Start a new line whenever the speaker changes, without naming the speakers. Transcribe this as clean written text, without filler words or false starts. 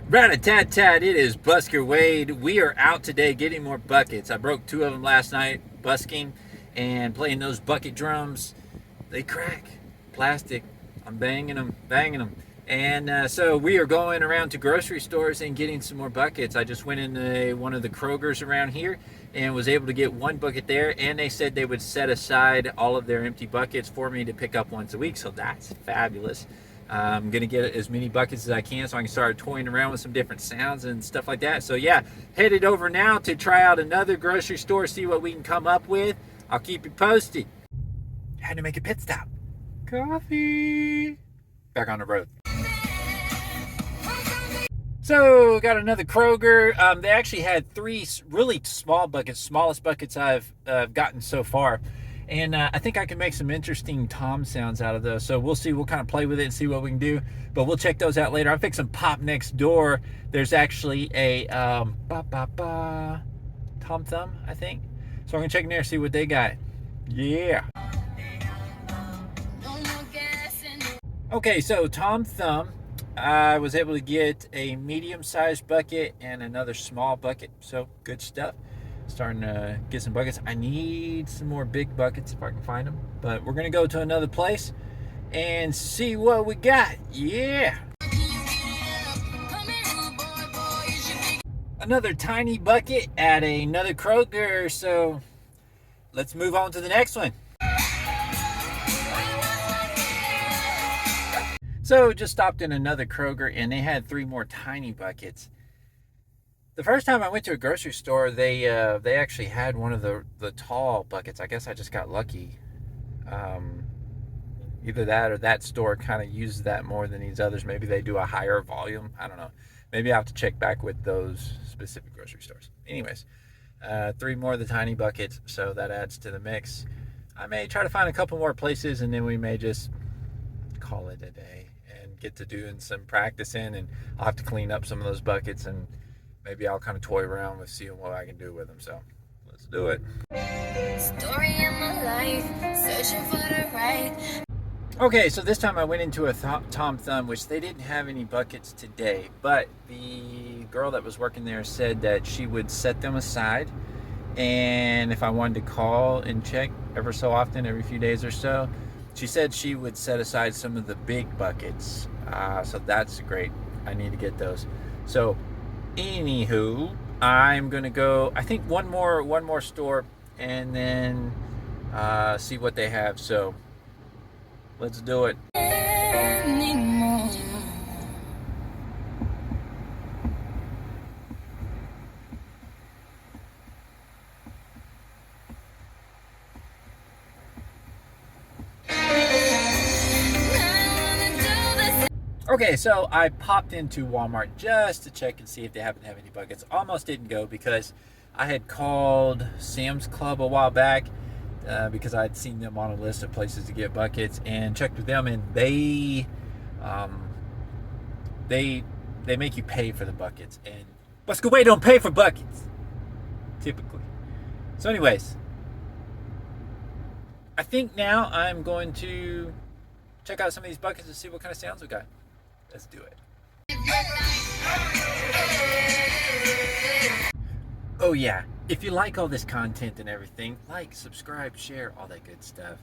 Rat-a-tat-tat, it is Busker Wade. We are out today getting more buckets. I broke 2 of them last night busking and playing those bucket drums. They crack. Plastic. I'm banging them, banging them. And so we are going around to grocery stores and getting some more buckets. I just went in one of the Kroger's around here and was able to get 1 bucket there. And they said they would set aside all of their empty buckets for me to pick up once a week. So that's fabulous. I'm going to get as many buckets as I can so I can start toying around with some different sounds and stuff like that. So yeah, headed over now to try out another grocery store, see what we can come up with. I'll keep you posted. Had to make a pit stop. Coffee. Back on the road. So got another Kroger. They actually had 3 really small buckets, smallest buckets I've gotten so far. And I think I can make some interesting tom sounds out of those. So we'll see. We'll kind of play with it and see what we can do. But we'll check those out later. I'm fixing pop next door. There's actually a Tom Thumb, I think. So I'm going to check in there and see what they got. Yeah. Okay, so Tom Thumb. I was able to get a medium-sized bucket and another small bucket. So good stuff. Starting to get some buckets. I need some more big buckets if I can find them. But we're going to go to another place and see what we got. Yeah. Another tiny bucket at another Kroger. So let's move on to the next one. So just stopped in another Kroger and they had 3 more tiny buckets. The first time I went to a grocery store, they actually had one of the tall buckets. I guess I just got lucky. Either that or that store kind of uses that more than these others. Maybe they do a higher volume. I don't know. Maybe I have to check back with those specific grocery stores. Anyways, 3 more of the tiny buckets, so that adds to the mix. I may try to find a couple more places, and then we may just call it a day and get to doing some practicing, and I'll have to clean up some of those buckets, and maybe I'll kind of toy around with seeing what I can do with them. So let's do it. Story in my life, searching for the right. Okay, so this time I went into a Tom Thumb, which they didn't have any buckets today, but the girl that was working there said that she would set them aside, and if I wanted to call and check ever so often, every few days or so, she said she would set aside some of the big buckets. So that's great. I need to get those. So anywho, I'm gonna go, I think one more store and then see what they have. So let's do it. Okay, so I popped into Walmart just to check and see if they happen to have any buckets. Almost didn't go because I had called Sam's Club a while back because I'd seen them on a list of places to get buckets and checked with them, and they make you pay for the buckets, and Busker Way don't pay for buckets typically. So anyways, I think now I'm going to check out some of these buckets and see what kind of sounds we got. Let's do it. Oh yeah, if you like all this content and everything, like, subscribe, share, all that good stuff.